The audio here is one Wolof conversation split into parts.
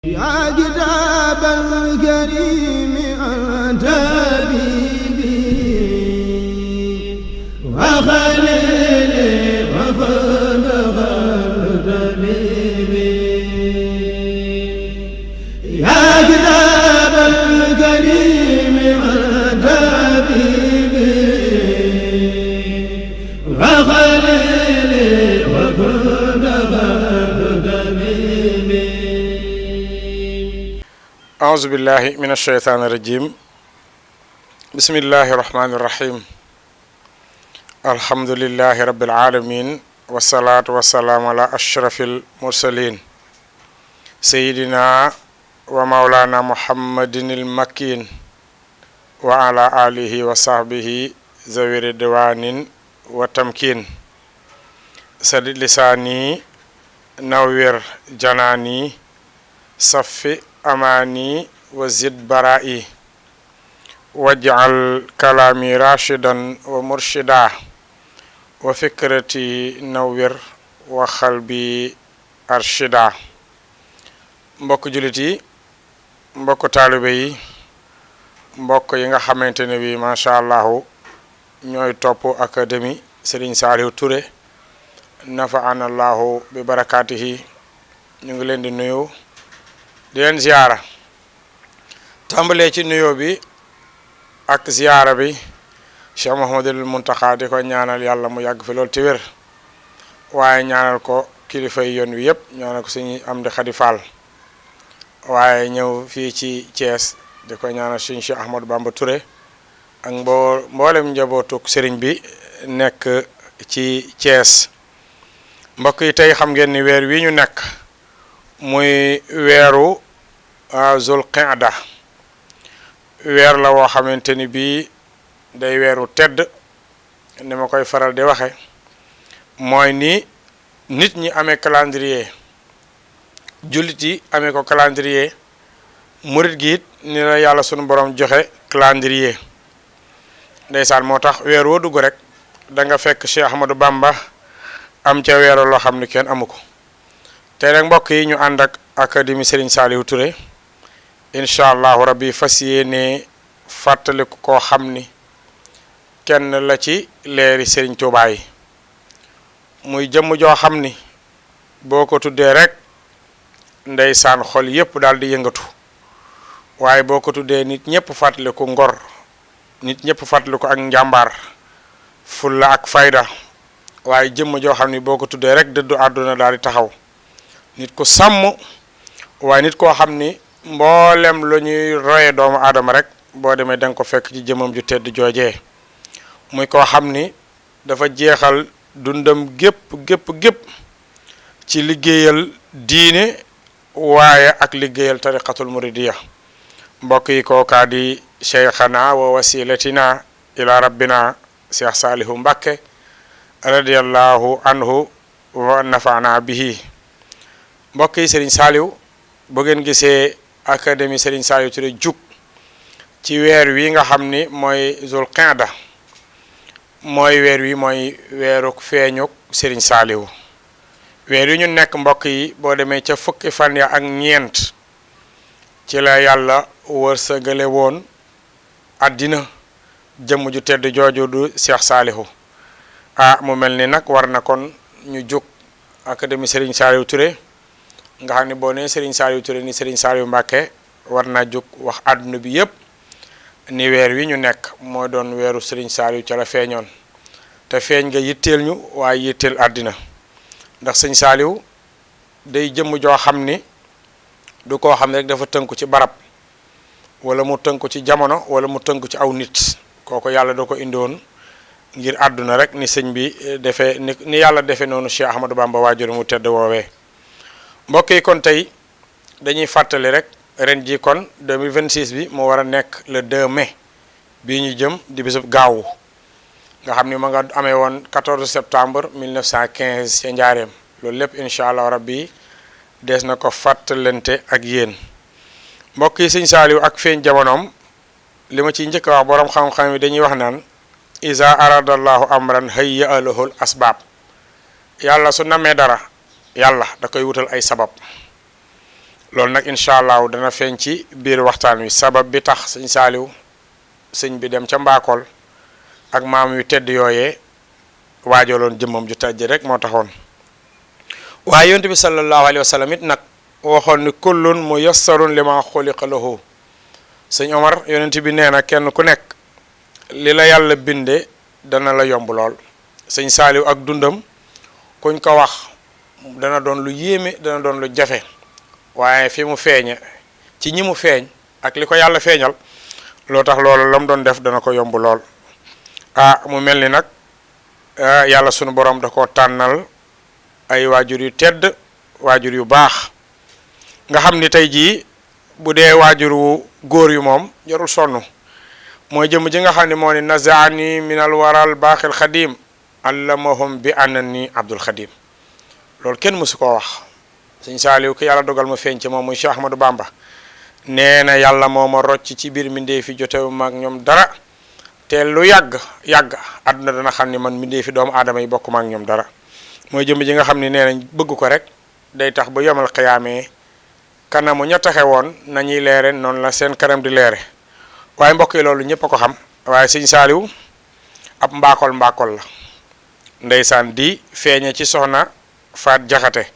يا كتاب الكريم أنت حبيبي وخليلي وخلق حبيبي يا كتاب الكريم أنت حبيبي وخليلي وخلق حبيبي أعوذ بالله من الشيطان الرجيم بسم الله الرحمن الرحيم الحمد لله رب العالمين والصلاة والسلام على أشرف المرسلين سيدنا ومولانا محمد المكين وعلى آله وصحبه ذوي الرضوان والتمكين سدد لساني نوّر جناني صفي أماني وزد برائي واجعل كلامي راشدا ومرشدا وفكرتي نوّر وقلبي أرشدا mbokk jullit yi mbokk taalibe yi mbokk yi nga xamante ne bi macha allahu ñooy topp académie Serigne Saliou Touré nafaana allahu bi barakaatihi ñu ngi leen di nuyu di leen ziyaara tàmbalee ci nuyoo bi ak ziyaara bi Cheikh Mouhamadul Muntaxa di ko ñaanal yàlla mu yàgg fi loolu ti wér waaye ñaanal ko kilifay yoon wi yëpp ñaanal ko suñu am di Xadi Fall waaye ñëw fii ci Thiès di ko ñaanal suñu Cheikh Ahmadou Bamba Touré ak mboolem njabootuk sëriñ bi nekk ci Thiès mbokk yi tey xam ngeen ni weer wi ñu nekk muy weeru Zul Qa'da weer la woo xamante ni bii day weeru tedd ni ma koy faral di waxe mooy ni nit ñi amee calendrier jullit yi amee ko calendrier murit gi it ni la yàlla sunu borom joxe calendrier ndeysaan moo tax weer woo dugg rek da nga fekk Cheikh Ahmadou Bamba am ca weeru loo xam ni kenn amu ko tey nag mbokk yi ñu ànd ak académie Serigne Saliou Touré incha allahu rabbi fas yéene fàttaliku koo xam ni kenn la ci leeri Serigne Touba yi muy jëmm joo xam ni boo ko tuddee rek ndeysaan xol yépp daal di yëngatu waaye boo ko tuddee nit ñëpp fàttaliku ngor nit ñëpp fàttaliku ak njàmbaar fulla ak fayda waaye jëmm joo xam ni boo ko tuddee rek dëddu àdduna daal di taxaw nit ku sàmm waaye nit koo xam ni mboolem lu ñuy roye doomu aadama rek boo demee da nga ko fekk ci jëmam ju tedd joojee muy koo xam ni dafa jeexal dundam gépp ci liggéeyal diine waaye ak liggéeyal tariqatul muridiya mbokk yi kookaa di cheikhana wa wasilatina ila rabbina Cheikh Saliou Mbacké radiyallahu anhu wa nafaana bihi mbokk yi Serigne Saliou bu ngeen gisee académie Serigne Saliou Touré jug ci weer wi nga xam ni mooy Zul Qa'da mooy weer wi mooy weeru feeñuk Serigne Saliou weer wi ñu nekk mbokk yi boo demee ca fukki fan ya ak ñeent ci la yàlla wërsëgale woon àddina jëmm ju tedd jooju du Cheikh Saliou mu mel ni nag war na kon ñu jug académie Serigne Saliou Touré nga xam ne boo nee Serigne Saliou Touré ni Serigne Saliou Mbacké war naa jóg wax àdduna bi yëpp ni weer wi ñu nekk moo doon weeru Serigne Saliou ca la feeñoon te feeñ nga yitteel ñu waaye yitteel àddina ndax Serigne Saliou day jëmm joo xam ni du koo xam ne rek dafa tënku ci barab wala mu tënku ci jamono wala mu tënku ci aw nit kooku yàlla doo ko indoon ngir àdduna rek ni sëñ bi defee ni yàlla defee noonu Cheikh Ahmadou Bamba waajur mu tedd woowee mbokk yi kon tey dañuy fàttali rek ren ji kon 2026 bi mu war a nekk le 2 mai bii ñu jëm di bisub gaawu nga xam ni ma nga amee woon 14 septembre 1915 ca njaareem loolu lépp incha allah rabbi dees na ko fàttalante ak yéen mbokk yi sëñ Saliou ak feeñ jamonoom li ma ciy njëkk a wax borom xam-xam yi dañuy wax naan iza aradallahu amran hayya lahul asbaab yàlla su namee dara yàlla da koy wutal ay sabab loolu nag incha allahu dana feeñ ci biir waxtaan wi sabab bi tax sëñ Saaliw sëñ bi dem ca Mbakol ak maam yu tedd yooyee waajaloon jëmmam ju tàjj rek moo taxoon. waaye yonent bi sallallahu alayhi wa sallam it nag waxoon ni kullun muyassarun lima xuliqa lahu. sëñ Omar yonent bi nee na kenn ku nekk li la yàlla binde dana la yomb lool. sëñ Saaliw ak dundam kuñ ko wax dana doon lu yéeme dana doon lu jafe waaye fi mu feeñe ci ñi mu feeñ ak li ko yàlla feeñal loo tax loolu la mu doon def dana ko yomb lool. mu mel ni nag yàlla sunu borom da koo tànnal ay waajur yu tedd waajur yu baax nga xam ni tey jii bu dee waajur wu góor yu moom jarul sonn mooy jëm ji nga xam ne moo ni nazaani minal waral baaxil xadim allamahum bi annani abdul xadim loolu kenn mësu koo wax. sëñ Saaliw ki yàlla dogal ma feeñ ci moom muy Cheikh Ahmadou Bamba nee na yàlla moo ma rocc ci biir mbindee fi jotewu maag ñoom dara te lu yàgg àdduna dana xam ni man mbindee fi doomu aadama yi bokk maag ñoom dara mooy jëm ji nga xam ne nee nañ bëgg ko rek day tax ba yomal xiyaamee kanamu ña taxe woon nañuy leere noonu la seen kanam di leere waaye mbokk yi loolu ñëpp a ko xam. waaye sëñ Saaliw ab mbaakol la ndeysaan di feeñe ci soxna Faat Jaxate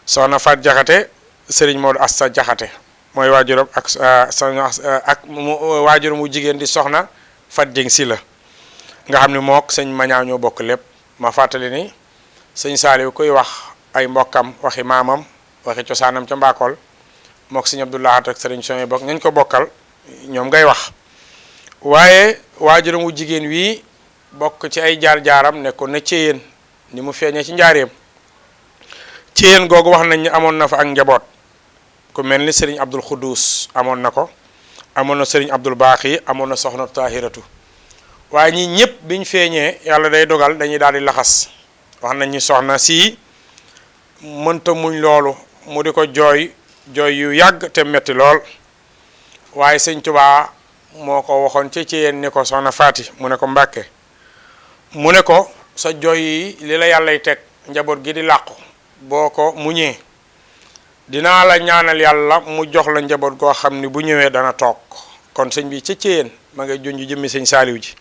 soxna Faat Jaxate sëriñ Modou Asta Jaxate mooy waajuram ak waajuram mu jigéen di soxna Fat Jeng si la nga xam ne mook sëñ Mañaaw ñoo bokk lépp. ma fàttali ni sëñ Saaliw kuy wax ay mbokkam waxi maamam waxi cosaanam ca Mbakol mook sëñ Abdoulahat ak sëriñ Soye bokk ñañ ko bokkal ñoom ngay wax. waaye waajuram wu jigéen wii bokk ci ay jaar-jaaram nekkoon na Ceyeen ni mu feeñee ci njaareem. Ceyeen googu wax nañ ni amoon na fa ak njaboot ku mel ni sëriñ Abdul Xuddus amoon na ko amoon na sëriñ Abdul Baaxi amoon na soxna Tahiratu waaye ñi ñëpp biñ feeñee yàlla day dogal dañuy daal di laxas. wax nañ ni soxna si mënta muñ loolu mu di ko jooy yu yàgg te metti lool waaye sëñ Tuubaa moo ko waxoon ci Ceyeen ni ko soxna Faati mu ne ko Mbàkke mu ne ko sa jooy yi li la yàllay teg njaboot gi di làqu boo ko muñee dinaa la ñaanal yàlla mu jox la njaboot goo xam ni bu ñëwee dana toog. kon sëñ bi ci Ceyeen ma ngay junj jëmmi sëñ Saaliw ji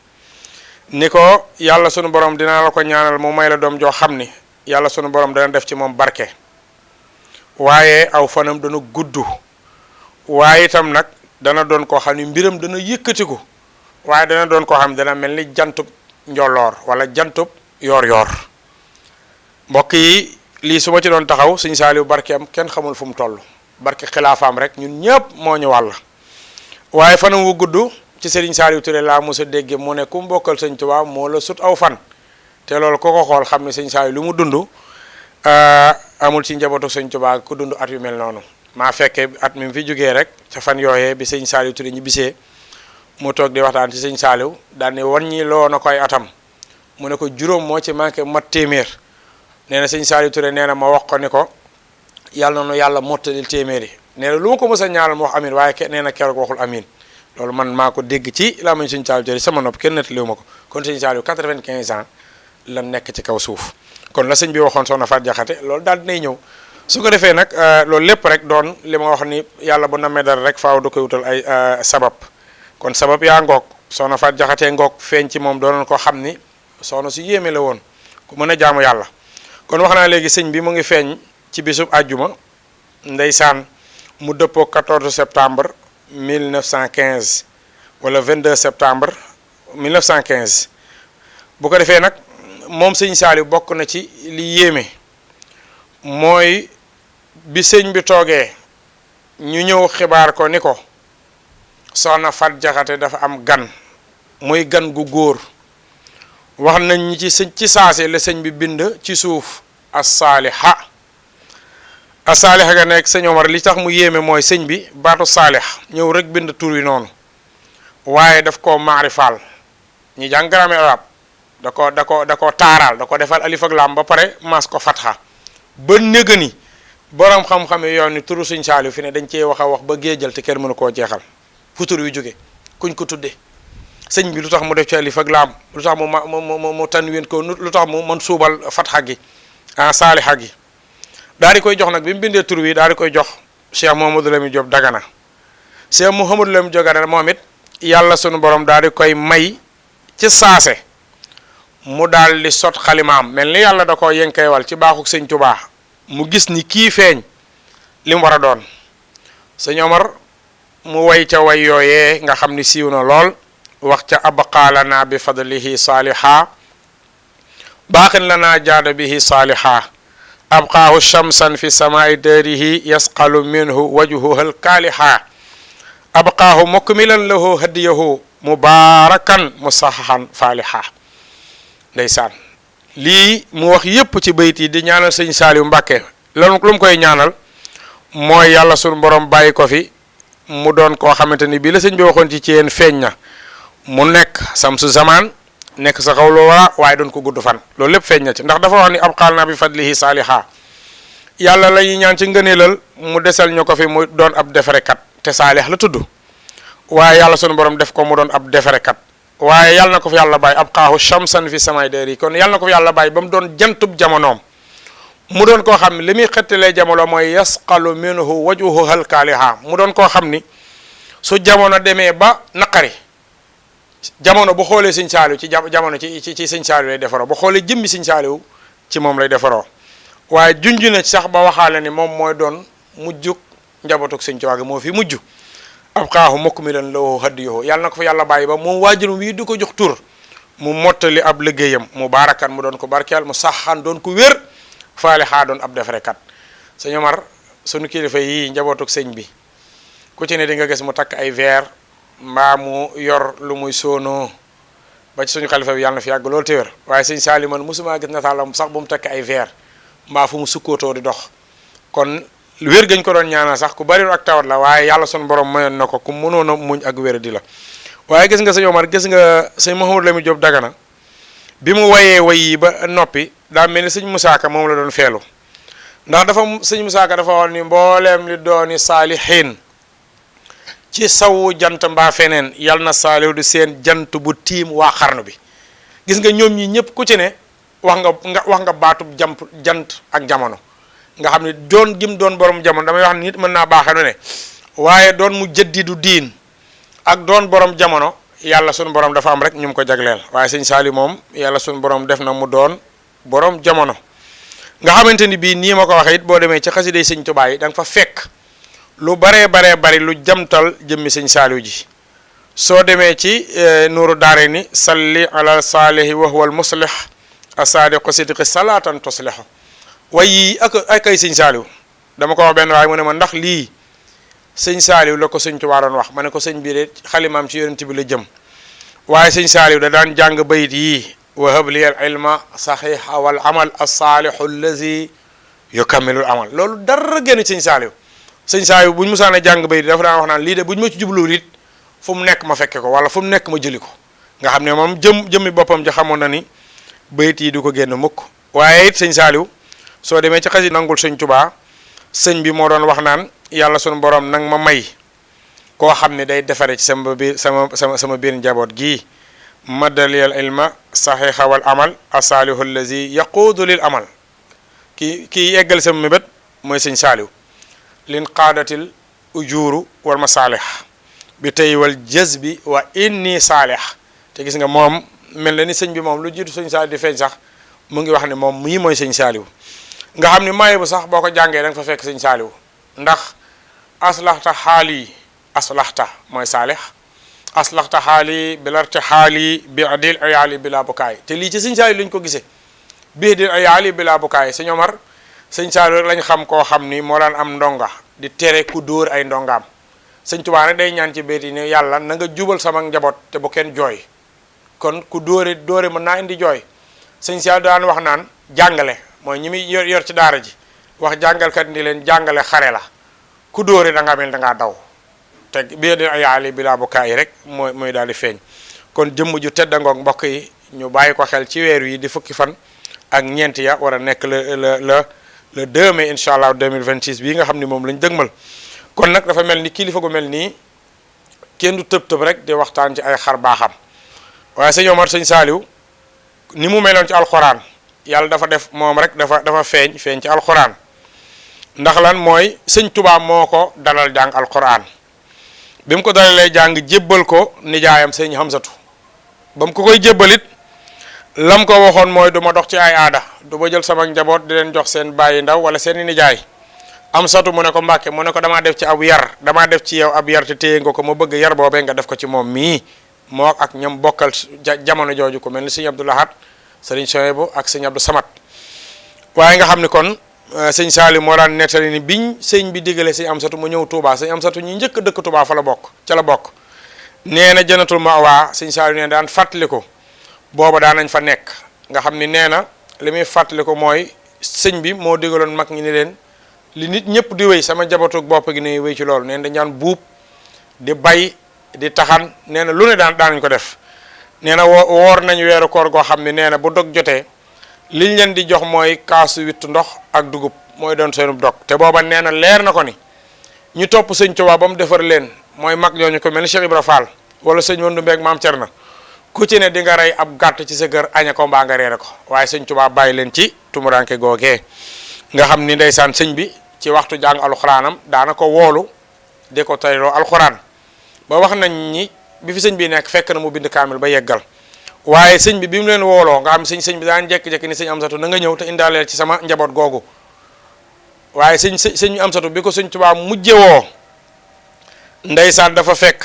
ni ko yàlla sunu borom dinaa la ko ñaanal mu may la doom joo xam ni yàlla sunu borom dana def ci moom barke waaye aw fanam dana gudd waaye itam nag dana doon koo xam ni mbiram dana yëkkatiku waaye dana doon koo xam ne dana mel ni jantub njolloor wala jantub yoor mbokk yi lii su ma ci doon taxaw sëñ Saaliw barkeem kenn xamul fu mu toll barke xilaafaam rek ñun ñëpp moo ñu wàll waaye fanam wu gudd ci Serigne Saaliw Touré laa mos a dégge mu ne ku mbokkal sëñ Tuubaa moo la sut aw fan te loolu ko ko xool xam ne sëñ Saaliw lu mu dund amul ci njabootu sëñ Tuubaa ku dund at yu mel noonu. maa fekkee at mi fi jógee rek ca fan yooyee bi sëñ Saaliw Touré ñu bisee mu toog di waxtaan ci sëñ Saaliw daal ne wan ñi loo na koy atam mu ne ko juróom moo ci manqué mat téeméer nee na sëñ Saaliw Touré nee na ma wax ko ni ko yàlla na yàlla mottalil téeméeri nee na lu ma ko mës a ñaanal ma wax amin waaye nee na keroog waxul amin loolu man maa ko dégg ci laa mañ sëñ Saaliw Touré sama nopp kenn nettaliwu ma ko kon sëñ Saaliw 95 ans la nekk ci kaw suuf kon la sëñ bi waxoon soxna Faat Jaxate loolu daal dinay ñëw su ko defee nag loolu lépp rek doon li ma wax ni yàlla bu namee dara rek faaw da koy wutal ay sabab kon sabab yaa ngoog soxna Faat Jaxate ngoog feeñ ci moom doonoon ko xam ni soxna su yéeme la woon ku mën a jaamu yàlla kon wax naa léegi sëñ bi mu ngi feeñ ci bisub àjjuma ndeysaan mu dëppoo 14 septembre 1915 wala 22 septembre 1915 bu ko defee nag moom sëñ Saaliw bokk na ci li yéeme mooy bi sëñ bi toogee ñu ñëw xibaar ko ni ko soxna Faat Jaxate dafa am gan muy gan gu góor wax nañ ñi ci saase la sëñ bi bind ci suuf as-saaliha ga nekk sëñ Omar li tax mu yéeme mooy sëñ bi baatu saalih ñëw rek bind tur wi noonu waaye daf koo maarifaal ñi jàng grammaire arab da ko taaraal da ko defal alif ak laam ba pare maas ko fatxa ba néga ni borom xam-xam yi yoon ni turu sëñ Saaliw fi ne dañ cee wax a wax ba géejal te kenn mënu koo jeexal fu tur wi jóge kuñ ko tudde sëñ bi lu tax mu def ci alif ak laam lu tax mu tanwin ko lu tax mu mën suubal fatxa gi saaliha gi daal di koy jox nag bi mu bindee tur wi daal di koy jox Cheikh Mouhamadou Lamine Diop Dagana. Cheikh Mouhamadou Lamine Diop Dagana moom it yàlla sunu borom daal di koy may ci saase mu daal di sot xalimaam mel ni yàlla da koo yënkeewal ci baaxuk sëñ Tuubaa mu gis ni kii feeñ li mu war a doon. sëñ Omar mu way ca way yooyee nga xam ni siiw na lool wax ca abqaa lana bi fadlihi saaliha baaxin lana jaada bihi saaliha abqaahu shamsan fi samaai darihi yasqalu minhu wajhuha alkaaliha abqaahu mukmilan lahu hadiyahu mubarakan musahahan faaliha. ndeysaan lii mu wax yépp ci bayit yi di ñaanal sëñ Saaliw Mbàkke lu mu koy ñaanal mooy yàlla sunu borom bàyyi ko fi mu doon koo xamante ni bii la sëñ bi waxoon ci yéen feeñ na mu nekk samsu zaman nekk sa xaw loo wara waaye doon ko gudd fan loolu lépp feeñ na ci ndax dafa wax ni ab xaal naa bi fadlihi saaliha yàlla la ñuy ñaan ci ngëneelal mu desal ñu ko fi mu doon ab defarekat te saalih la tudd waaye yàlla sunu borom def ko mu doon ab defarekat waaye yàlla na ko fi yàlla bàyyi ab xaahu shamsan fi samay deri kon yàlla na ko fi yàlla bàyyi ba mu doon jantub jamonoom mu doon koo xam ne li muy xettalee jamono mooy yasqalu minhu wajhuhu halkaaliha mu doon koo xam ni su jamono demee ba naqari jamono bu xoolee sëñ Saaliw ci jamono ci sëñ Saaliw lay defaroo bu xoolee jëmmi sëñ Saaliw ci moom lay defaroo waaye junj na sax ba waxaale ni moom mooy doon mujjug njabootug sëñ Tuubaa gi moo fi mujj ab xaahu mukmilan lahu hadiyahu yàlla na ko fa yàlla bàyyi ba moom waajuram wii di ko jox tur mu mottali ab liggéeyam mu baarakan mu doon ko barkeel mu saxaan doon ko wér faale xaa doon ab defarekat. sëñ Omar sunu kilifa yii njabootug sëñ bi ku ci ne di nga gis mu takk ay verre mbaa mu yor lu muy soonoo ba ci suñu xalifa bi yàlla na fi yàgg loolu te wér waaye sëñ Saaliw man mosuma gis nataalam sax bu mu takk ay verre mbaa fu mu sukkootoo di dox kon wér gañ ko doon ñaanal sax ku bari ak tawat la waaye yàlla sunu borom mayoon na ko ku mënoon a muñ ak wér di la. waaye gis nga sëñ Omar gis nga sëñ Mouhamadou Lamine Diop Dagana bi mu wayee way yi ba noppi daa mel ni sëñ Musaa Ka moom la doon feelu ndax dafa sëñ Musaa Ka dafa wax ni mbooleem li dooni saalihiin ci sawu jant mbaa feneen yal na Saaliw di seen jant bu tiim waa xarnu bi. gis nga ñoom ñi ñëpp ku ci ne wax nga baatub jant ak jamono nga xam ne doon gim doon borom jamono damay wax ni nit mën naa baaxee nu ne waaye doon mu jëddidu diin ak doon borom jamono yàlla sunu borom dafa am rek ñu mu ko jagleel waaye sëñ Saaliw moom yàlla sunu borom def na mu doon borom jamono nga xamante ni bii nii ma ko waxee it boo demee ci xasiday sëñ Tuubaa yi da nga fa fekk lu baree bari lu jamtal jëmmi sëñ Saaliw ji soo demee ci nuuru daare ni salli ala saalihi wa huwa al muslih asaadiqu sidqi salaatan tuslihu way yi ak ay sëñ Saaliw dama ko wax benn waaye mu ne ma ndax lii sëñ Saaliw la ko sëñ Tuubaa doon wax ma ne ko sëñ bi de xalimaam ci yonent bi la jëm waaye sëñ Saaliw da daan jàng bayit yii wa hab li al ilma saxiha wal amal as-saalihu allazi yukammilul amal loolu dara génn sëñ Saaliw sëñ Saaliw buñ musaana jàng bayit dafa daan wax naan lii de buñ ma ci jubluwul it fu mu nekk ma fekke ko wala fu mu nekk ma jëli ko nga xam ne moom jëmmi boppam ja xamoon na ni bayit yi du ko génn mukk waaye it sëñ Saaliw soo demee ci xasi nangul sëñ Tuubaa sëñ bi moo doon wax naan yàlla sunu borom nag ma may koo xam ne day defare ci sama biir njaboot gii madaliyal ilma saxiixa wal amal asaalihu allazi yaquudu lil amal kii eggal sama mébét mooy sëñ Saaliw lin qaadatil ujuuru wal masaalih bi tey wal jazbi wa inni saalih te gis nga moom mel na ni sëñ bi moom lu jiitu sëñ Saaliw di feeñ sax mu ngi wax ne moom mii mooy sëñ Saaliw nga xam ni maaye bu sax boo ko jàngee da nga fa fekk sëñ Saaliw ndax aslaxta xaali aslaxta mooy saalih aslaxta xaali bilarte xaali bi adil ayaali bila bukaay te lii ci sëñ Saaliw lañ ko gisee bi adil ayaali bila bukaay sëñ Omar sëñ Saaliw rek lañ xam koo xam ni moo daan am ndonga di tere ku dóor ay ndongaam sëñ Tuubaa rek day ñaan ci béyti ne yàlla na nga jubal sama njaboot te bu kenn jooy kon ku dóore mën naa indi jooy sëñ Saaliw daan wax naan jàngale mooy ñi muy yor ci daara ji wax jàngalkat ni leen jàngale xare la ku dóore da nga mel da ngaa daw te bi di ayaali bilaa bu kaay rek mooy daal di feeñ kon jëmm ju tedd ngoog mbokk yi ñu bàyyi ko xel ci weer yi di fukki fan ak ñeent ya war a nekk le 2 mai incha allah 2026 bii nga xam ni moom lañ dëgmal kon nag dafa mel ni kilifa gu mel nii kenn du tëb rek di waxtaan ci ay xar baaxam waaye sëñ Omar sëñ Saaliw ni mu meloon ci alxuraan yàlla dafa def moom rek dafa feeñ ci alxuraan ndax lan mooy sëñ Tuubaa moo ko dalal jàng alquran bi mu ko dalalee jàng jébbal ko nijaayam sëñ Hamsatu ba mu ko koy jébbalit lam ko waxoon mooy du ma dox ci ay aada du ma jël sama njaboot di leen jox seen bàyyi ndaw wala seeni nijaay Amsatu mu ne ko Mbàkke mu ne ko damaa def ci ab yar damaa def ci yow ab yar te téye nga ko ma bëgg yar boobee nga def ko ci moom mii moo ak ñoom bokkal jamono jooju ko mel ni sëñ Abdou Lahad sëriñ Soyebu ak sëñ Abdou Samad waaye nga xam ni kon sëñ Saali moo daan nettali ni biñ sëñ bi digale sëñ Amsatu mu ñëw Touba sëñ Amsatu ñi njëkk dëkk Touba fa la bokk ca la bokk nee na Jannatul Ma'wa sëñ Saali nee daan fàttaliku booba daan nañ fa nekk nga xam ni nee na li muy fàttaliku mooy sëñ bi moo digaloon mag ñi ni leen li nit ñëpp di wéy sama jabatu bopp gi ne wéy ci loolu nee na dañ daan buub di bay di taxan nee na lu ne daanañ ko def nee na woor nañ weeru koor goo xam ne nee na bu dog jotee liñ leen di jox mooy kaasu wittu ndox ak dugub mooy doon seenub dog te booba nee na leer na ko ni ñu topp sëñ Tuubaa ba mu defar leen mooy mag ñooñu ko mel ni Cheikh Ibra Fall wala sëñ Wandu Mbeeg Maam Cerno ku ci ne di nga rey ab gàtt ci sa kër aña ko mbaa nga reere ko waaye sëñ Tuubaa bàyyi leen ci tumuranke googee nga xam ni ndeysaan sëñ bi ci waxtu jàng alxuraanam daana ko woolu di ko tayloo alxuraan ba wax nañ ni bi fi sëñ bi nekk fekk na mu bind kaamil ba yeggal waaye sëñ bi mu leen wooloo nga xam sëñ bi daan jekki-jekki ni sëñ Amsatu na nga ñëw te indaaleel ci sama njaboot googu waaye sëñ Amsatu bi ko sëñ Tuubaa mujje woo ndeysaan dafa fekk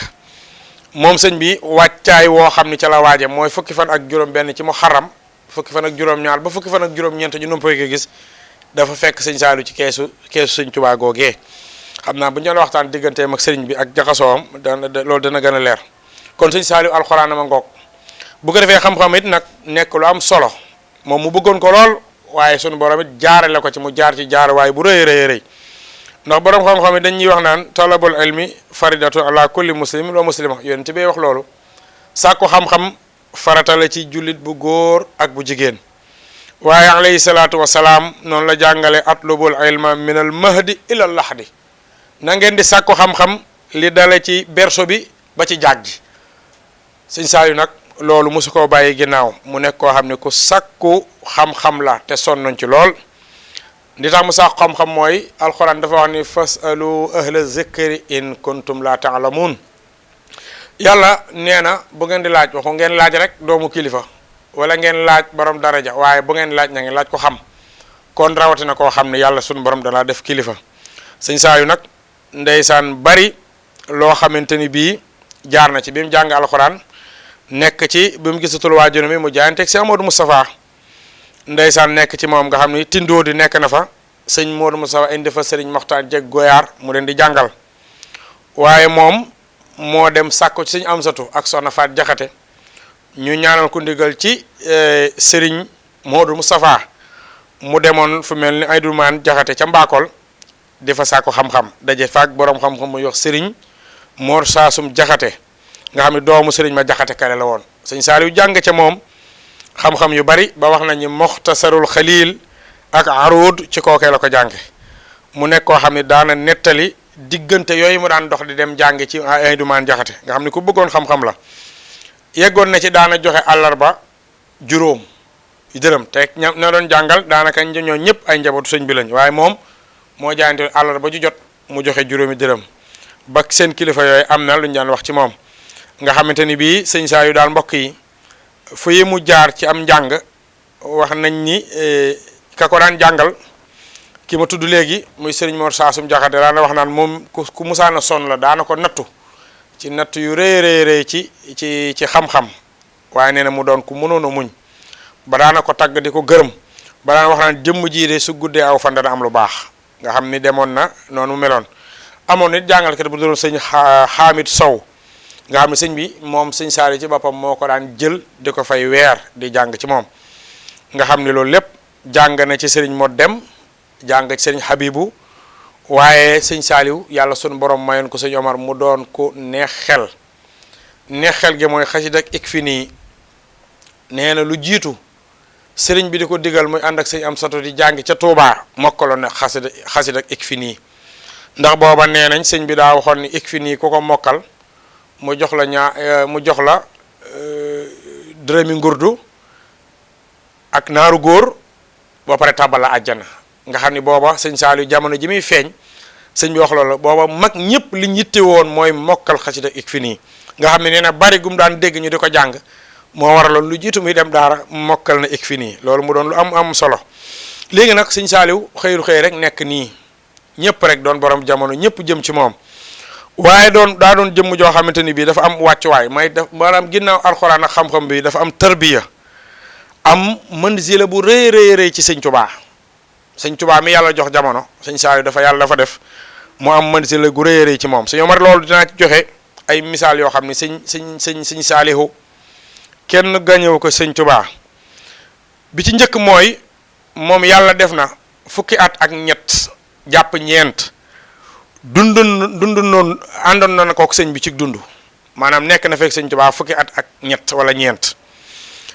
moom sëñ bi wàccaay woo xam ni ca la waaje mooy fukki fan ak juróom benn ci Muharram fukki fan ak juróom ñaar ba fukki fan ak juróom ñeent ñu noppee ko gis dafa fekk sëñ Saalu ci keesu sëñ Tuubaa googee xam naa bu ñu doon waxtaan digganteem ak sëriñ bi ak jaxasoom loolu dana gën a leer kon sëñ Saalu alxuraan ma ngoog bu ko defee xam-xam it nag nekk lu am solo moom mu bëggoon ko lool waaye sunu borom it jaarale ko ci mu jaar ci jaar waaye bu rëy rëy ndax borom xam-xam it dañuy wax naan talabul ilmi faridatu ala kulli muslimin wa muslima yonent bi wax loolu sàkku xam-xam farata la ci jullit bu góor ak bu jigéen waaye alayhi salaatu wasalaam noonu la jàngale atlubul ilma min al mahdi ila al lahdi na ngeen di sàkku xam-xam li dale ci berso bi ba ci jaag ji sëñ Saalu nag loolu mosu koo bàyyi ginnaaw mu nekk koo xam ne ku sàkku xam-xam la te sonnoon ci lool li tax mu sàkku xam-xam mooy alxuraan dafa wax ni fasalu ahla zikri in kuntum la taalamuun yàlla nee na bu ngeen di laaj waxu ngeen laaj rek doomu kilifa wala ngeen laaj borom daraja waaye bu ngeen laaj na ngeen laaj ko xam kon rawatina koo xam ne yàlla sunu borom danaa def kilifa sëñ Saalu nag ndeysaan bari loo xamante ni bii jaar na ci bi mu jàng alxuraan nekk ci bi mu gisatul waajur mi mu jaayanteeg si Amadou Moustapha ndeysaan nekk ci moom nga xam ni tindoo di nekk na fa sëñ Modou Moustapha indi fa sëriñ Moxtaar jeg Goyaar mu leen di jàngal waaye moom moo dem sàkku ci sëñ Amsatu ak soxna Faat Jaxate ñu ñaanal ko ndigal ci sëriñ Modou Moustapha mu demoon fu mel ni ay dumaan Jaxate ca Mbakol di fa sàkku xam-xam daje faak borom xam-xam mu yox sëriñ Mor Saasum Jaxate nga xam ne doomu sëriñ ma Jaxate kale la woon sëñ Saaliw jàng ca moom xam-xam yu bari ba wax nañu Muxtasarul Xaliil ak Aruud ci kookee la ko jànge mu nekk koo xam ne daana nettali diggante yooyu mu daan dox di dem jànge ci ay dumaan Jaxate nga xam ne ku bëggoon xam-xam la yeggoon na ci daana joxe àllarba juróom dërëm te ña doon jàngal daanaka ñoo ñëpp ay njabootu sëñ bi lañ waaye moom moo jaayante àllarba ju jot mu joxe juróomi dërëm ba seen kilifa yooyu am na lu ñu daan wax ci moom nga xamante ni bii sëñ Saalu daal mbokk yi fu yi mu jaar ci am njàng wax nañ ni ka ko daan jàngal ki ma tudd léegi muy sëriñ Mor Saasum Jaxate daana wax naan moom ku musaana sonn la daana ko nattu ci natt yu rëy ci xam-xam waaye nee na mu doon ku mënoon a muñ ba daana ko tagg di ko gërëm ba daan wax naan jëmm jii de su guddee aw fan dana am lu baax nga xam ni demoon na noonu meloon amoon nit jàngalkat bu doon sëñ Xaamid Sow nga xam ne sëñ bi moom sëñ Saalu ci boppam moo ko daan jël di ko fay weer di jàng ci moom nga xam ne loolu lépp jàng na ci sëriñ Mod Dem jàng ci sëriñ Habibu waaye sëñ Saaliw yàlla sunu borom mayoon ko sëñ Omar mu doon ko neex xel gi mooy xasida ak Ikfini nee na lu jiitu sëriñ bi di ko digal muy ànd ak sëñ Amsatu di jàng ca Tuubaa mokkaloon na xasida ak Ikfini ndax booba nee nañ sëñ bi daa waxoon ni Ikfini ku ko mokkal mu jox la dërëmi ngurdu ak naaru góor ba pare tàbbal la àjjana nga xam ni booba sëñ Saliou jamono ji muy feeñ sëñ bi wax loolu booba mag ñëpp li yitte woon mooy mokkal xasida Ikfini nga xam ne nee na bari gum daan dégg ñu di ko jàng moo waraloon lu jiitu muy dem daara mokkal na Ikfini loolu mu doon lu am solo léegi nag sëñ Saliou xëyul xëy rek nekk nii ñëpp rek doon borom jamono ñëpp jëm ci moom waaye daa doon jëmm joo xamante ni bii dafa am wàccuwaay may def maanaam ginnaaw alxuraan ak xam-xam bi dafa am tarbiya am manzila bu rëy ci sëñ Tuubaa mi yàlla jox jamono sëñ Saliou yàlla dafa def mu am manzila gu rëy ci moom sëñ Omar loolu dinaa ci joxe ay misaal yoo xam ne sëñ Saliou kenn gañewu ko sëñ Tuubaa bi ci njëkk mooy moom yàlla def na fukki at ak ñett jàpp ñeent dund noonu àndoon na kook sëñ bi ci dund maanaam nekk na fekk sëñ Tuubaa fukki at ak ñett wala ñeent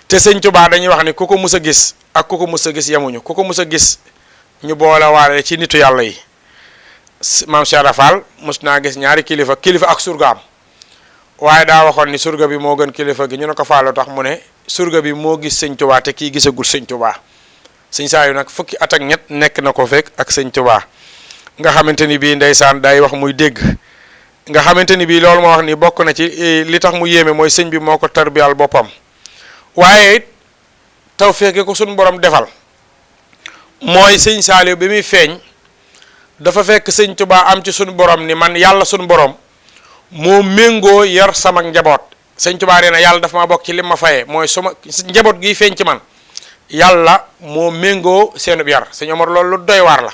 te sëñ Tuubaa dañuy wax ni ku ko mus a gis ak ku ko mus a gis yemuñu ku ko mus a gis ñu boole waale ci nitu yàlla yi maam Cheikh Rafal mus naa gis ñaari kilifa ak surgaam waaye daa waxoon ni surga bi moo gën kilifa gi ñu ne ko faaloo tax mu ne surga bi moo gis sëñ Tuubaa te kii gisagul sëñ Tuubaa sëñ Saliou nag fukki at ak ñett nekk na ko fekk ak sëñ Tuubaa nga xamante ni bii ndeysaan day wax muy dégg nga xamante ni bii loolu moo wax ni bokk na ci li tax mu yéeme mooy sëñ bi moo ko tarbiyal boppam waaye it taw fekke ko suñu borom defal mooy sëñ Saliou bi muy feeñ dafa fekk sëñ Tuubaa am ci suñu borom ni man yàlla suñu borom moo méngoo yar sama njaboot sëñ Tuubaa nee na yàlla dafa ma bokk ci lim ma fayee mooy suma njaboot gi feeñ ci man yàlla moo méngoo seenub yar sëñ Omar loolu lu doy waar la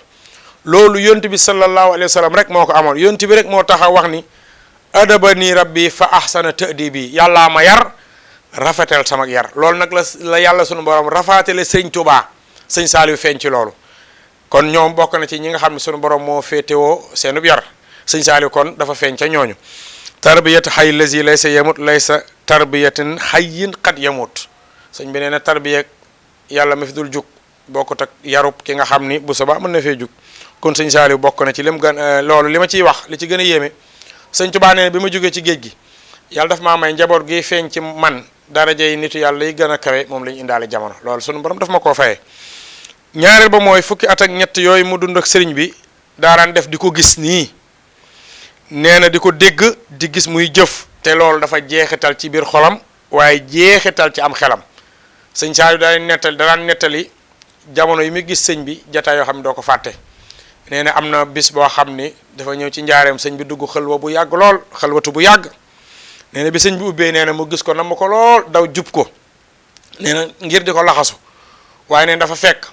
loolu yonent bi sallallahu alayhi wa sallam rek moo ko amoon yonent bi rek moo tax a wax ni adabani rabbi fa ahsana ta'dibi yàllaa ma yar rafetal sama yar loolu nag la yàlla sunu borom rafaatale sëñ Tuubaa sëñ Saliou feeñ ci loolu kon ñoom bokk na ci ñi nga xam ne sunu borom moo féetewoo seenub yar sëñ Saliou kon dafa feeñ ca ñooñu tarbiyat xay lazi laysa yamut laysa tarbiyatin xayyin qad yamut sëñ bi nee na tarbiya yàlla ma fi dul jug bokkut ak yarub ki nga xam ni bu subaa mën na fee jug kon sëñ Saliou bokk na ci lim gën loolu li ma ciy wax li ci gën a yéeme sëñ Tuubaa nee na bi ma jógee ci géej gi yàlla daf maa may njaboot gi feeñ ci man daraja yi nitu yàlla yi gën a kawe moom la ñu indaale jamono loolu sunu borom daf ma koo fayee ñaareel ba mooy fukki at ak ñett yooyu mu dund ak sëriñ bi daaraan def di ko gis nii nee na di ko dégg di gis muy jëf te loolu dafa jeexital ci biir xolam waaye jeexital ci am xelam sëñ Saliou daan nettali jamono yi muy gis sëñ bi jataay yoo xam ne doo ko fàtte nee na am na bis boo xam ni dafa ñëw ci njaareem sëñ bi dugg xëlwa bu yàgg lool xëlwatu bu yàgg nee na bi sëñ bi ubbee nee na mu gis ko nam ko lool daw jub ko nee na ngir di ko laxasu waaye nee na dafa fekk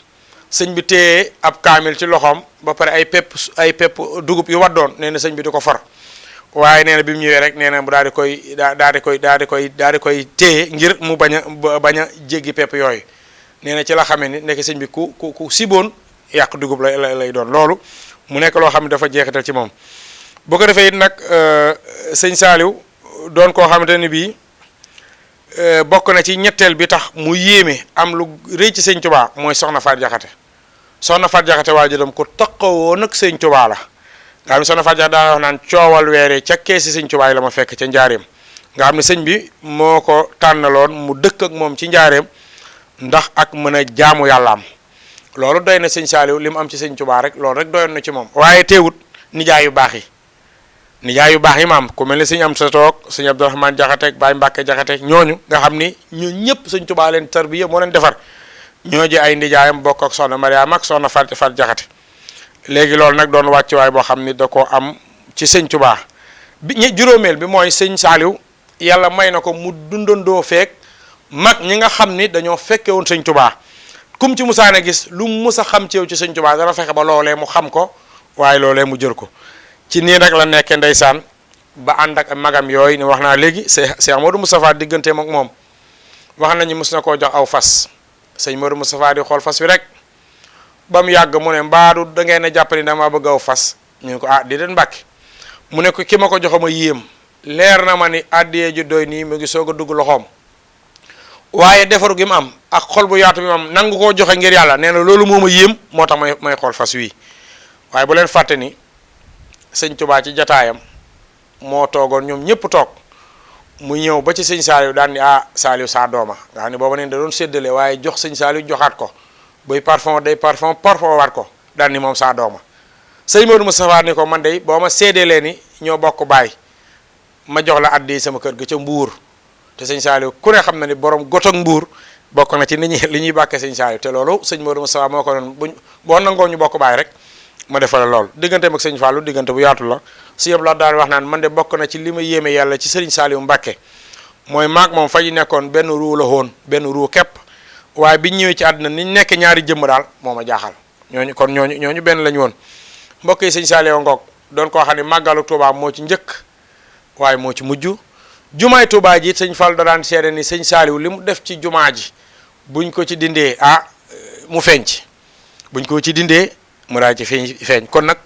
sëñ bi téye ab kaamil ci loxoom ba pare ay pepp dugub yu waddoon nee na sëñ bi di ko for waaye nee na bi mu ñëwee rek nee na mu daal di koy téye ngir mu bañ a jéggi pepp yooyu nee na ci la xamee ni nekk sëñ bi ku siboon yàq dugub lay doon loolu mu nekk loo xam ne dafa jeexital ci moom boo ko defee it nag sëñ Saliou doon koo xamante ni bii bokk na ci ñetteel bi tax mu yéeme am lu rëy ci sëñ Tuubaa mooy soxna Faat Jaxate soxna Faat Jaxate waajuram ko taqawoo nag sëñ Tuubaa la nga xam ne soxna Faat Jaxate daa wax naan coowal weere ca keesi sëñ Tuubaa yi la ma fekk ca njaareem nga xam ne sëñ bi moo ko tànnaloon mu dëkk ak moom ci njaareem ndax ak mën a jaamu yàllaam loolu doy na sëñ Saliou li mu am ci sëñ Tuubaa rek loolu rek doyoon na ci moom waaye teewut nijaay yu baax yi maam ku mel ni sëñ am sa toog sëñ Abdourahmane Jaxate Baay Mbàkke Jaxate ñooñu nga xam ni ñu ñëpp sëñ Tuubaa leen tarbiya moo leen defar ñoo ji ay nijaayam bokk ak soxna Mariama ak soxna Fat Jaxate léegi loolu nag doon wàccuwaay boo xam ni da koo am ci sëñ Tuubaa juróomeel bi mooy sëñ Saliou yàlla may na ko mu dundandoo feek mag ñi nga xam ni dañoo fekke woon sëñ Tuubaa kum ci musaana gis lu mu mus a xam ci yow ci sëñ Tuubaa dana fexe ba loolee mu xam ko waaye loolee mu jël ko ci nii rek la nekkee ndeysaan ba ànd ak magam yooyu ni wax naa léegi Cheikh Modou Moustapha digganteem ak moom wax nañu mus na koo jox aw fas sëñ Modou Moustapha di xool fas wi rek ba mu yàgg mu ne mbaadu da ngeen a jàpp ni dama bëgg aw fas ñu ne ko ah di den Mbàkke mu ne ko ki ma ko joxama yéem leer na ma ni àddiyee ju doy nii mu ngi soog a dugg loxoom waaye defaru gi mu am ak xol bu yaatu bi mu am nangu koo joxe ngir yàlla nee na loolu moo ma yéem moo tax may xool fas wi waaye bu leen fàtte ni sëñ Tuubaa ci jataayam moo toogoon ñoom ñëpp toog mu ñëw ba ci sëñ Saliou daan ni ah Saliou saa dooma nga xam ne booba neen da doon séddale waaye jox sëñ Saliou joxaat ko buy parfum day parfum waat ko daal ni moom saa dooma sëñ Modou Moustapha ni ko man de boo ma seedeelee ni ñoo bokk baay ma jox la addi sama kër ga ca Mbuur te sëñ Saliou ku ne xam na ni borom gotok Mbuur bokk na ci nit ñi li ñuy bàkkee sëñ Saliou te loolu sëñ Modou Moustapha moo ko doon boo nangoo ñu bokk baay rek ma defal lool digganteem ak sëñ Fallou diggante bu yaatu la si yëpp la daan wax naan man de bokk na ci li ma yéeme yàlla ci sëriñ Saliou Mbacke mooy maag moom fa ñu nekkoon benn ruu la woon benn ruu képp waaye biñ ñëwee ci àdduna niñ nekk ñaari jëmm daal moo ma jaaxal ñooñu benn lañu woon mbokk yi sëñ Saliou ngoog doon koo xam ne màggalu Touba moo ci njëkk waaye moo ci mujj jumaay Touba ji sëñ Fall da daan seede ni sëñ Saliou li mu def ci jumaa ji buñ ko ci dindee mu feeñ buñ ko ci dindee mu daal ci feeñ kon nag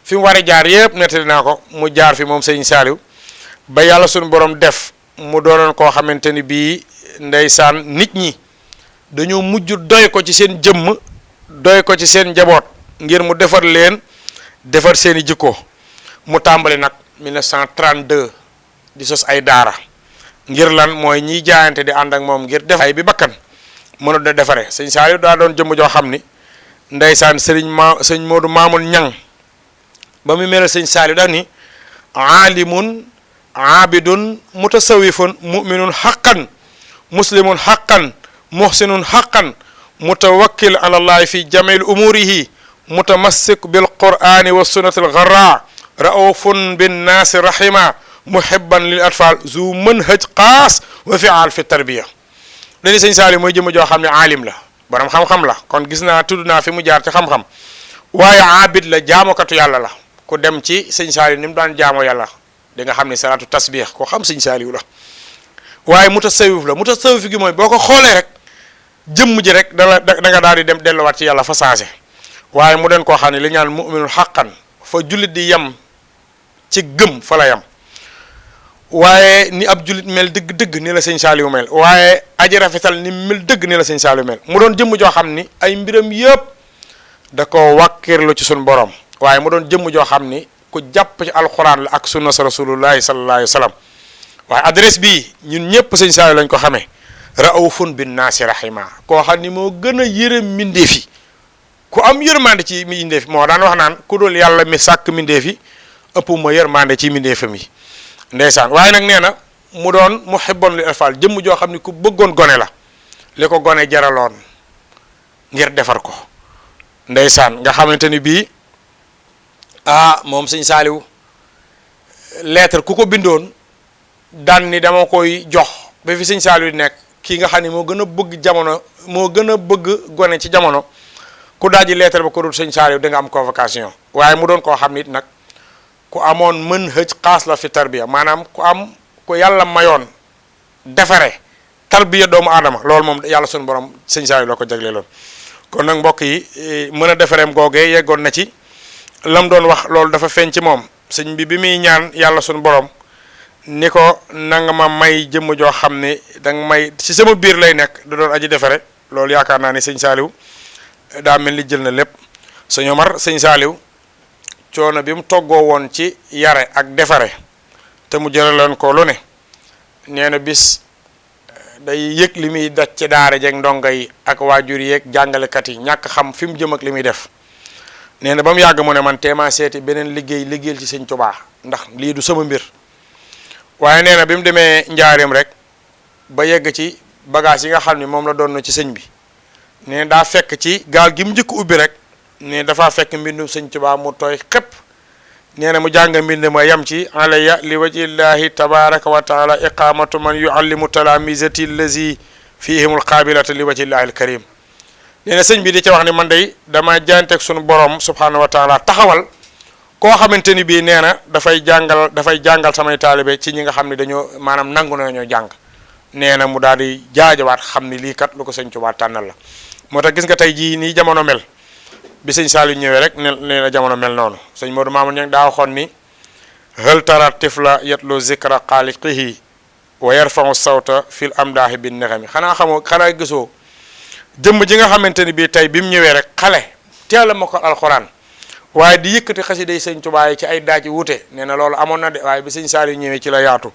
fi mu war a jaar yëpp nettali naa ko mu jaar fi moom sëñ Saliou ba yàlla suñu borom def mu doonoon koo xamante ni bii ndeysaan nit ñi dañoo mujj doy ko ci seen jëmm doy ko ci seen njaboot ngir mu defar leen defar seeni jikko mu tàmbali nag 1932 di sos ay daara ngir lan mooy ñiy jaayante di ànd ak moom ngir def ay bi bakkan mënut a defare sëñ Saliou daa doon jëmm joo xam ni ndeysaan sëñ Modou Mamoun Ñang ba mu mel sëñ Saliou daal ni aalimun aabidun mutasawifun muminun xaqan muslimun xaqan muhsinun xaqan mutawakkil ala allahi fi jamil umurihi mutamassik bil qur'ani wa sunnati al gharra raufun bin naasi rahima muhibban lil atfal zu manhaj xaas wa fial fi tarbiya dañu sëñ Saliou mooy jëmm joo xam ne aalim la borom xam-xam la kon gis naa tudd naa fi mu jaar ci xam-xam waaye aabid la jaamokatu yàlla la ku dem ci sëñ Saliou ni mu daan jaamoo yàlla di nga xam ne salaatu tasbih ko xam sëñ Saliou la waaye mutasawif la mutasawif gi mooy boo ko xoolee rek jëmm ji rek da nga daal di dem delluwaat ci yàlla fa saase waaye mu den koo xam ne li ñaan muminul xaqan fa jullit di yem ci gëm fa la yem waaye ni ab jullit mel dëgg-dëgg ni la sëñ Saliou mel waaye aji rafetal ni mel dëgg ni la sëñ Saliou mel mu doon jëmm joo xam ni ay mbiram yëpp da ko wàkkirlu ci suñu borom waaye mu doon jëmm joo xam ni ku jàpp ci alxuraan la ak sunna sa rasulullahi sallallahu alayhi wa sallam waaye adresse bii ñun ñëpp sëñ Saliou lañ ko xamee raufun bin naasi rahima koo xam ni moo gën a yërëm mbindeef yi ku am yërmande ci mbindeef moo daan wax naan ku dul yàlla mi sàkk mbindeef yi ëpp ma yërmande ci mbindeefam yi ndeysaan waaye nag nee na mu doon muhibbon li atfal jëmm joo xam ni ku bëggoon gone la li ko gone jaraloon ngir defar ko ndeysaan nga xamante ni bii moom sëñ Saliou lettre ku ko bindoon daan ni dama koy jox ba fi sëñ Saliou di nekk kii nga xam ne moo gën a bëgg jamono moo gën a bëgg gone ci jamono ku daaji lettre ba ko dul sëñ Saliou da nga am convocation waaye mu doon koo xam nit nag ku amoon mën hëj xaas la fi tarbiya maanaam ku yàlla mayoon defare tarbiya doomu aadama loolu moom yàlla sunu borom sëñ Saliou la ko jagleeloon kon nag mbokk yi mën a defareem googee yeggoon na ci lam doon wax loolu dafa feeñ ci moom sëñ bi muy ñaan yàlla sunu borom ni ko nanga ma may jëmm joo xam ne danga may ci sama biir lay nekk da doon aji defare loolu yaakaar naa ni sëñ Saliou daa mel ni jël na lépp sëñ Omar sëñ Saliou coono bi mu toggoo woon ci yare ak defare te mu jëraloon ko lu ne nee na bis day yëg li muy daj ci daara jeeg ndongo yi ak waajur yeeg jàngalekat yi ñàkk xam fi mu jëm ak li muy def nee na ba mu yàgg mu ne man teema seeti beneen liggéeyal ci sëñ Tuubaa ndax lii du sama mbir waaye nee na bi mu demee njaareem rek ba yegg ci bagage yi nga xam ne moom la doon na ci sëñ bi nee daa fekk ci gaal gi mu njëkk ubbi rek ne dafa fekk mbindum sëñ Tuubaa mu tooy xépp nee na mu jàng mbind ma yam ci alayya li wajhillahi tabaraka wa taala iqamatu man yuallimu talamizati allazi fihimul qabilata li wajhillahi alkarim nee na sëñ bi di ci wax ni man day dama jaanteeg sunu borom subhanahu wa taala taxawal koo xamante ni bii nee na dafay jàngal samay taalibe ci ñi nga xam ne dañoo maanaam nangu nañoo jàng nee na mu daal di jaajawaat xam ni lii kat lu ko sëñ Tuubaa tànnal la moo tax gis nga tey jii nii jamono mel bi sëñ Saliou ñëwee rek nee na jamono mel noonu sëñ Modou Mamoun Niang daa waxoon ni hal tara tifla yatlu zikra xaaliqihi wa yarfau sawta fil amdaahi bin nexami xanaa gisoo jëmm ji nga xamante ni bii tey bi mu ñëwee rek xale teel a ma ko alxuraan waaye di yëkkati xasida yi sëñ Tuubaa yi ci ay daaji wute nee na loolu amoon na de waaye bi sëñ Saliou ñëwee ci la yaatu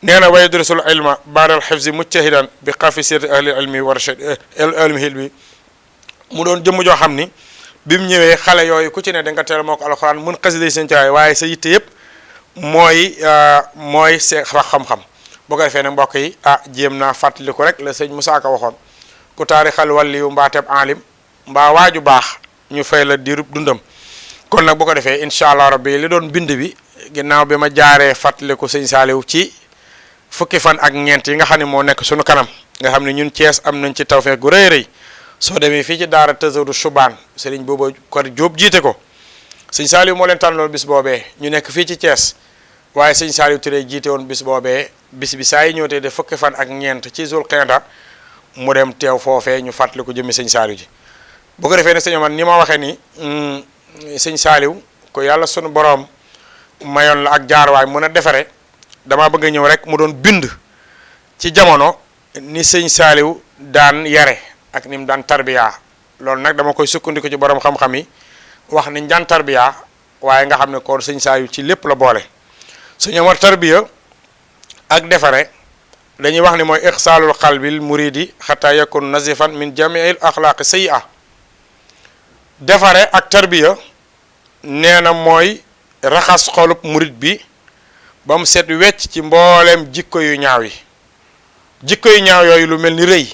nee na wa yadrusul ilma baadal xifzi mujtahidan bi xafi sirti ahli ilmi wa rashad ilmi hilmi mu doon jëmm joo xam ni bi mu ñëwee xale yooyu ku ci ne da nga teel moo ko alxuraan mun xasida sëñ Tuubaa waaye sa yitte yëpp mooy see xam-xam boo ko defee ne mbokk yi jéem naa fàttaliku rek la sëñ Musaa Ka waxoon ku taarixal wàlliyu mbaateeb alim mbaa waaju baax ñu fay la diirub dundam. kon nag bu ko defee incha allah rabbi li doon bind bi ginnaaw bi ma jaaree fàttaliku sëñ Saaliw ci fukki fan ak ñeent yi nga xam ne moo nekk suñu kanam nga xam ne ñun Thiès am nañ ci tawfeex gu rëy rëy soo demee fii ci daara Tazawudu Shubaan sëriñ booba ko Jóob jiite ko sëñ Saaliw moo leen tànnaloon bis boobee ñu nekk fii ci Thiès waaye sëñ Saaliw Touré jiite woon bis boobee bis bi saa yi ñëw te de fukki fan ak ñeent ci Zul Qinda mu dem teew foofee ñu fàttaliku jëmmi sëñ Saaliw ji bu ko defee ne sëñ man ni ma waxee ni sëñ Saaliw ko yàlla sunu borom mayoon la ak jaarwaay mën a defare dama bëgg a ñëw rek mu doon bind ci jamono ni sëñ Saaliw daan yare ak ni mu daan tarbiya loolu nag dama koy sukkandiku ci borom xam-xam yi wax ni daan tarbiya waaye nga xam ne kon sëñ Saaliw ci lépp la boole sëñ Omar tarbiya ak defare dañuy wax ni mooy ixsaalul xalbil muridi xataa yakun nazifan min jamiil axlaaqi sayyi'a defare ak tarbiya nee na mooy raxas xolub murid bi ba mu set wecc ci mbooleem jikko yu ñaaw yi jikko yu ñaaw yooyu lu mel ni rëy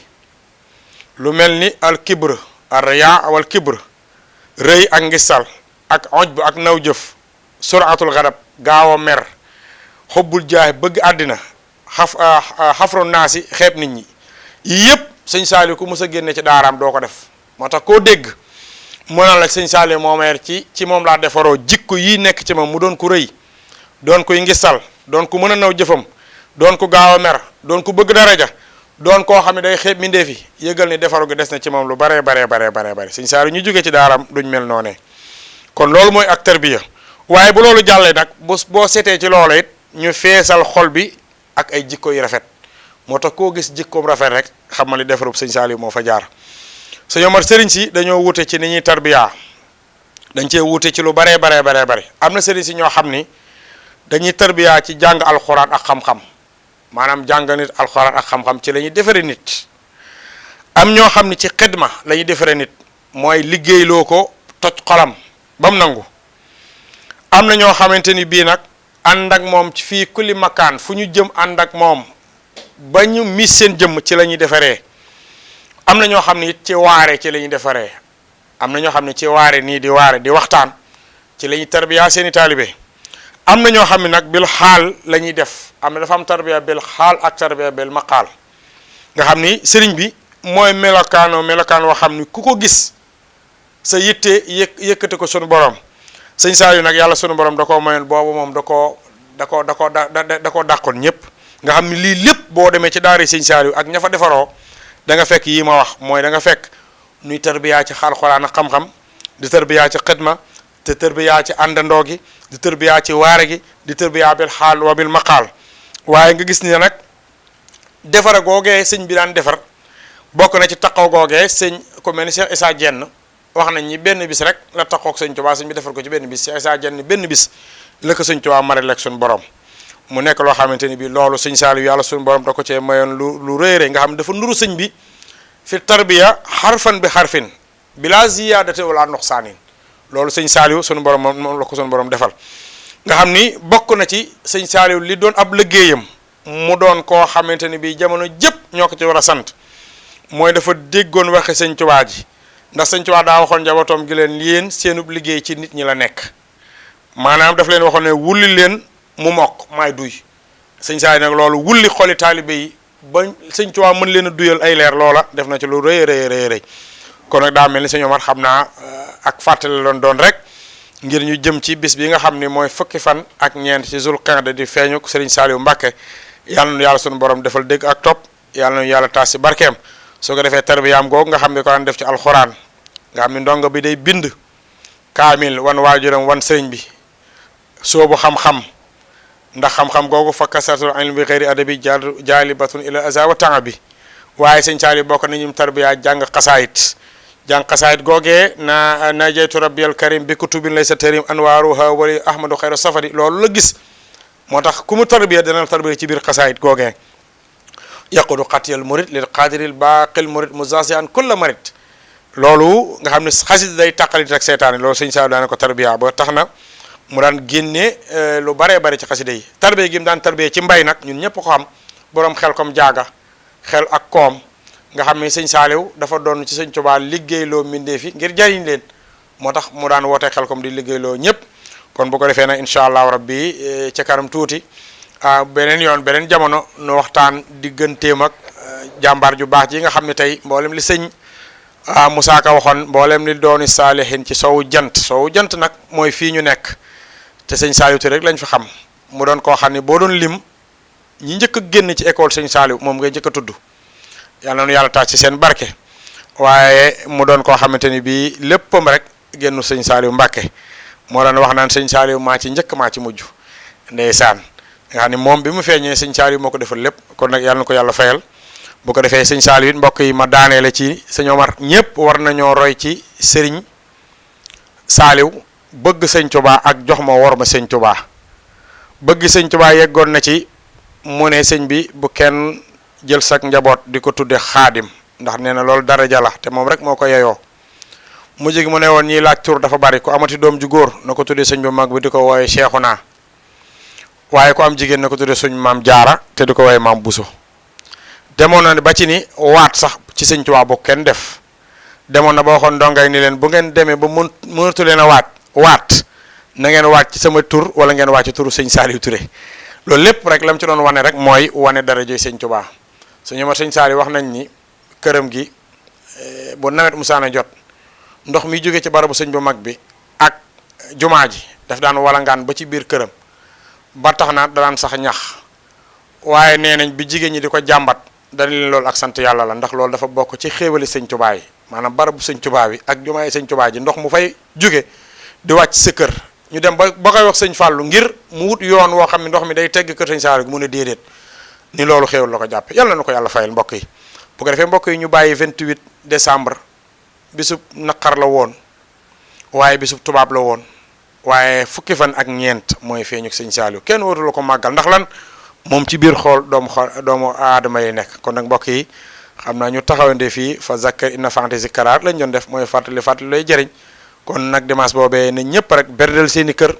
lu mel ni al kibr ar riyaa wal kibr rëy ak ngisal ak ujb ak naw jëf suratul xadab gaaw a mer xobbul jaay bëgg àddina xafru naasi xeeb nit ñi yii yëpp sëñ Saaliw ku mës a génne ci daaraam doo ko def moo tax koo dégg mu naan la sëñ Saaliw moomeer ci moom laa defaroo jikko yii nekk ci moom mu doon ku rëy doon kuy ngisal doon ku mën a naw jëfam doon ku gaaw a mer doon ku bëgg daraja doon koo xam ne day xeeb mindeef yi yëgal ni defaru gi des na ci moom lu baree baree sëñ Saaliw ñu jógee ci daaraam duñ mel noonee kon loolu mooy ak tarbiya waaye bu loolu jàllee nag boo seetee ci loola it ñu feesal xol bi ak ay jikko yu rafet moo tax koo gis jikkoom rafet rek xam nga li defarub sëñ Saaliw moo fa jaar sëñ Omar sëriñ si dañoo wute ci ni ñuy tarbiya dañ cee wute ci lu baree bari am na sëriñ si ñoo xam ni dañuy tarbiya ci jàng alxuraan ak xam-xam maanaam jàng nit alxuraan ak xam-xam ci la ñuy defare nit am ñoo xam ni ci xidma la ñuy defare nit mooy liggéeyloo ko toj xolam ba mu nangu am na ñoo xamante ni bii nag ànd ak moom ci fii kulli makaan fu ñu jëm ànd ak moom ba ñu mis seen jëmm ci la ñuy defaree am na ñoo xam ne it ci waare ci la ñuy defaree am na ñoo xam ne ci waare nii di waare di waxtaan ci la ñuy tarbiya seeni taalibe am na ñoo xam ne nag bil xaal la ñuy def am na dafa am tarbiya bil xaal ak tarbiya bil maqaal nga xam ni sëriñ bi mooy melokaan woo xam ni ku ko gis sa yitte yëkkati ko sunu borom sëñ Saaliw nag yàlla sunu borom da koo mayoon boobu moom da koo dàqoon ñëpp nga xam ni lii lépp boo demee ci daara sëñ Saaliw ak ña fa defaroo da nga fekk yii ma wax mooy da nga fekk nuy tarbiya ci alxuraan ak xam-xam di tarbiya ci xidma di tarbiya ci àndandoo gi di tarbiya ci waare gi di tarbiya bil xaal wa bil maqaal waaye nga gis ni nag defara googee sëñ bi daan defar bokk na ci taqaw googee sëñ ku mel ni Cheikh Issa Diène wax nañ ñi benn bis rek la taqoog sëñ Tuubaa sëñ bi defar ko ci benn bis Cheikh Issa Diène benn bis la ko sëñ Tuubaa mare lekk suñu borom mu nekk loo xamante ni bi loolu sëñ Saaliw yàlla suñu borom da ko cee mayoon lu rëy nga xam ne dafa nuru sëñ bi fi tarbiya xarfan bi xarfin bila ziyaadati wala nuqsaanin loolu sëñ Saaliw suñu borom moom la ko suñu borom defal nga xam ni bokk na ci sëñ Saaliw li doon ab liggéeyam mu doon koo xamante ni bi jamono jëpp ñoo ko ci war a sant mooy dafa déggoon waxe sëñ Tuubaa ji ndax sëñ Tuubaa daa waxoon njabootoom gi leen yéen seenub liggéey ci nit ñi la nekk maanaam daf leen waxoon ne wulli leen mu mokk maay duy sëñ Saaliw nag loolu wulli xoli taalibe yi ba sëñ Tuubaa mën leen a duyal ay leer loola def na ci lu rëy kon nag daa mel ni sëñ Omar xam naa ak fàttali la doon rek ngir ñu jëm ci bis bi nga xam ni mooy fukki fan ak ñeent ci Zul Qinda di feeñu Sëriñ Saaliw Mbàkke yàlla na yàlla sunu borom defal dégg ak topp yàlla na yàlla taas ci barkeem soo ko defee tarbiyaam googu nga xam ne ko daan def ci alxuraan nga xam ne ndongo bi day bind kaamil wan waajuram wan sëriñ bi soobu xam-xam ndax xam-xam googu fa kasratul ilmi bi xëyri adabi jaalibatun ila aza wa tanga bi waaye sëñ Saaliw bokk nañu tarbiya jàng xasaayit googee na jeytu rabbiyal karim bi kutubin laysa tarim anwaaruha wali ahmadu xayra safari loolu la gis moo tax ku mu tarbiya dana tarbiya ci biir xasaayit googee yaqudu xatiyal murid lil qadiril baaqil murid muzasian kulla marid loolu nga xam ne xasida day tàqalit ak seetaane loolu sëñ Saliou daana ko tarbiya ba tax na mu daan génne lu baree bari ci xasida yi tarbiya gi mu daan tarbiya ci mbay nag ñun ñëpp ko xam borom xel comme jaaga xel ak koom nga xam ne sëñ Saliou dafa doon ci sëñ Tuubaa liggéeyloo mbindee fi ngir jariñ leen moo tax mu daan wootee xel comme di liggéeyloo ñëpp kon bu ko defee nag incha allahu rabbi ca kanam tuuti beneen yoon beneen jamono nu waxtaan digganteem ak jàmbaar ju baax ji nga xam ne tey mboolem li sëñ Moussa Ka waxoon mboolem li dooni saalihin ci sowu jant nag mooy fii ñu nekk te sëñ Saliou te rek lañ fi xam mu doon koo xam ne boo doon lim ñi njëkk a génn ci école sëñ Saliou moom ngay njëkk a tudd yàlla na yàlla taaj ci seen barke waaye mu doon koo xamante ni bii léppam rek génnu sëñ Saliou Mbàkke moo doon wax naan sëñ Saliou maa ci njëkk maa ci mujj ndeysaan nga xam ne moom bi mu feeñee sëñ Saliou moo ko defal lépp kon nag yàlla na ko yàlla fayal bu ko defee sëñ Saliou it mbokk yi ma daaneele ci sëñ Omar ñëpp war nañoo roy ci sëriñ Saliou bëgg sëñ Tuubaa ak jox ma wor ma sëñ Tuubaa bëgg sëñ Tuubaa yeggoon na ci mu ne sëñ bi bu kenn jël sak njaboot di ko tudde xaadim ndax nee na loolu daraja la te moom rek moo ko yeyoo mujj gi mu ne woon ñiy laaj tur dafa bari ku amati doom ju góor na ko tuddee sëñ bu mag bi di ko wooye Seexuna waaye ku am jigéen na ko tuddee suñ maam Jaara te di ko wooye maam Buso demoon na ba ci ni waat sax ci sëñ Tuubaa bu kenn def demoon na ba waxoon ndongay ni leen bu ngeen demee ba mënatu leen a waat na ngeen waat ci sama tur wala ngeen waat ci turu sëñ Saliou Touré loolu lépp rek lam ci doon wane rek mooy wane daraja sëñ Tuubaa suñu ma sëñ Saliou wax nañ ni këram gi bu nawet musaana jot ndox mi jóge ci barabu sëñ bu mag bi ak jumaa ji daf daan walangaan ba ci biir këram ba tax na daan sax ñax waaye nee nañ bi jigéen ñi di ko jàmbat dañ leen loolu ak sant yàlla la ndax loolu dafa bokk ci xéewali sëñ Tuubaa yi maanaam barabu sëñ Tuubaa bi ak jumaa yi sëñ Tuubaa ji ndox mu fay jóge di wàcc sa kër ñu dem ba koy wax sëñ Fàllu ngir mu wut yoon woo xam ne ndox mi day tegg kër sëñ Saliou mu ne déedéet ni loolu xéewal la ko jàppe yàlla na ko yàlla fayal mbokk yi bu ko defee mbokk yi ñu bàyyi 28 décembre bisub naqar la woon waaye bisub tubaab la woon waaye fukki fan ak ñeent mooy feeñu sëñ Saliou kenn waratu la ko màggal ndax lan moom ci biir doomu aadama yi nekk kon nag mbokk yi xam naa ñu taxawante fii fa zakkar inna fa'ati zikraa lañ doon def mooy fàttali lay jëriñ kon nag dimanche boobee ne ñëpp rek berdel seeni kër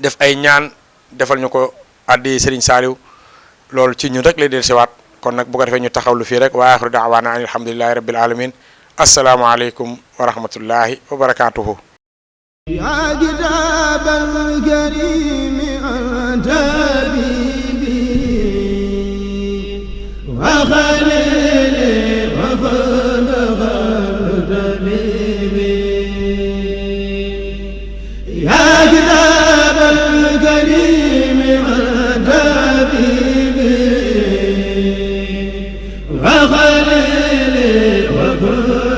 def ay ñaan defal ñu ko addi Serigne Saliou loolu ci ñun rek lay del siwaat kon nag bu ko defee ñu taxawlu fii rek wa axiru da'waana an alhamdulillahi rabbil alamin assalaamu aleykum wa rahmatullahi wa barakatuhu يا كتاب الكريم أنت حبيبي وخليلي وخلق طبيبي يا كتاب الكريم أنت حبيبي وخليلي وخلق